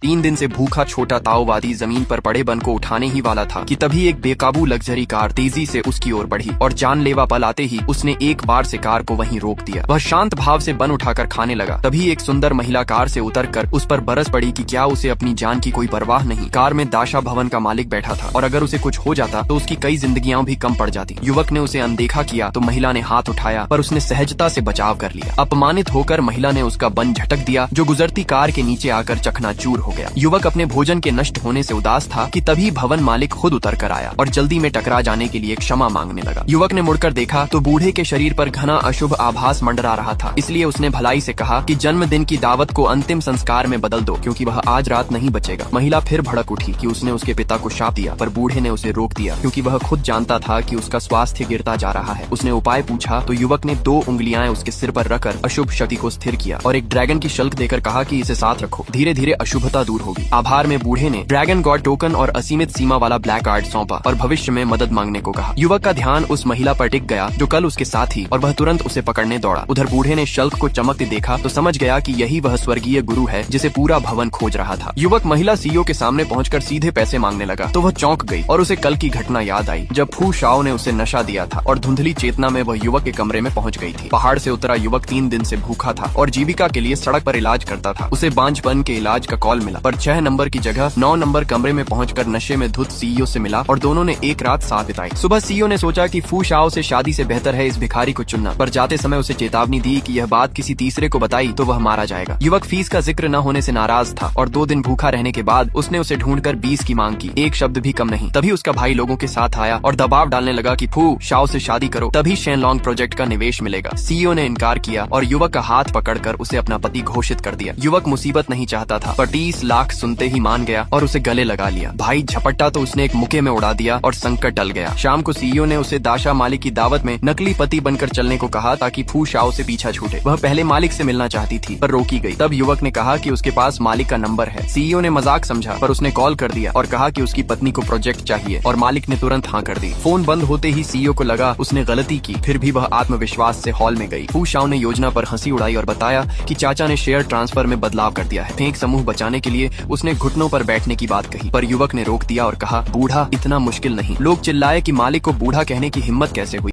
3 दिन से भूखा छोटा ताओवादी जमीन पर पड़े बन को उठाने ही वाला था कि तभी एक बेकाबू लग्जरी कार तेजी से उसकी ओर बढ़ी और जानलेवा पल आते ही उसने एक बार से कार को वहीं रोक दिया। वह शांत भाव से बन उठाकर खाने लगा। तभी एक सुंदर महिला कार से उतरकर उस पर बरस पड़ी कि क्या उसे अपनी जान की कोई परवाह नहीं। कार में दाशा भवन का मालिक बैठा था और अगर उसे कुछ हो जाता तो उसकी कई जिंदगियां भी कम पड़ जाती। युवक ने उसे अनदेखा किया तो महिला ने हाथ उठाया पर उसने सहजता से बचाव कर लिया। अपमानित होकर महिला ने उसका बन झटक दिया जो गुजरती कार के नीचे आकर चकनाचूर हो गया। युवक अपने भोजन के नष्ट होने से उदास था कि तभी भवन मालिक खुद उतर कर आया और जल्दी में टकरा जाने के लिए क्षमा मांगने लगा। युवक ने मुड़कर देखा तो बूढ़े के शरीर पर घना अशुभ आभास मंडरा रहा था। इसलिए उसने भलाई से कहा कि जन्मदिन की दावत को अंतिम संस्कार में बदल दो क्योंकि वह आज रात नहीं बचेगा। महिला फिर भड़क उठी कि उसने उसके पिता को शाप दिया पर बूढ़े ने उसे रोक दिया क्योंकि वह खुद जानता था कि उसका स्वास्थ्य गिरता जा रहा है। उसने उपाय पूछा तो युवक ने 2 उंगलियां उसके सिर पर रखकर अशुभ शक्ति को स्थिर किया और एक ड्रैगन की शल्क देकर कहा कि इसे साथ रखो, धीरे धीरे अशुभता दूर होगी। आभार में बूढ़े ने ड्रैगन गॉड टोकन और असीमित सीमा वाला ब्लैक कार्ड सौंपा और भविष्य में मदद मांगने को कहा। युवक का ध्यान उस महिला पर टिक गया जो कल उसके साथ थी और वह तुरंत उसे पकड़ने दौड़ा। उधर बूढ़े ने शल्क को चमकते देखा तो समझ गया कि यही वह स्वर्गीय गुरु है जिसे पूरा भवन खोज रहा था। युवक महिला सीईओ के सामने पहुंचकर सीधे पैसे मांगने लगा तो वह चौंक गई और उसे कल की घटना याद आई जब फू शाओ ने उसे नशा दिया था और धुंधली चेतना में वह युवक के कमरे में पहुंच गई थी। पहाड़ से उतरा युवक 3 दिन से भूखा था और जीविका के लिए सड़क पर इलाज करता था। उसे बांझपन के इलाज का कॉल मिला पर 6 नंबर की जगह 9 नंबर कमरे में पहुंचकर नशे में धुत सीईओ से मिला और दोनों ने एक रात साथ बिताई। सुबह सीईओ ने सोचा कि फू शाओ से शादी से बेहतर है इस भिखारी को चुनना, पर जाते समय उसे चेतावनी दी कि यह बात किसी तीसरे को बताई तो वह मारा जाएगा। युवक फीस का जिक्र न होने से नाराज था और 2 दिन भूखा रहने के बाद उसने उसे ढूंढकर 20 की मांग की, एक शब्द भी कम नहीं। तभी उसका भाई लोगों के साथ आया और दबाव डालने लगा कि फू शाओ से शादी करो तभी शेनलॉन्ग प्रोजेक्ट का निवेश मिलेगा। सीईओ ने इनकार किया और युवक का हाथ पकड़कर उसे अपना पति घोषित कर दिया। युवक मुसीबत नहीं चाहता था पर 30 लाख सुनते ही मान गया और उसे गले लगा लिया। भाई झपट्टा तो उसने एक मुक्के में उड़ा दिया और संकट टल गया। शाम को सीईओ ने उसे दाशा मालिक की दावत में नकली पति बनकर चलने को कहा ताकि फू शाओ से पीछा छूटे। वह पहले मालिक से मिलना चाहती थी पर रोकी गई। तब युवक ने कहा कि उसके पास मालिक का नंबर है। सीईओ ने मजाक समझा पर उसने कॉल कर दिया और कहा कि उसकी पत्नी को प्रोजेक्ट चाहिए और मालिक ने तुरंत हाँ कर दी। फोन बंद होते ही सीईओ को लगा उसने गलती की, फिर भी वह आत्मविश्वास से हॉल में गई। फू शाओ ने योजना पर हंसी उड़ाई और बताया कि चाचा ने शेयर ट्रांसफर में बदलाव कर दिया है। फेंक समूह बचाने के लिए उसने घुटनों पर बैठने की बात कही पर युवक ने रोक दिया और कहा, बूढ़ा इतना मुश्किल नहीं। लोग चिल्लाए कि मालिक को बूढ़ा कहने की हिम्मत कैसे हुई।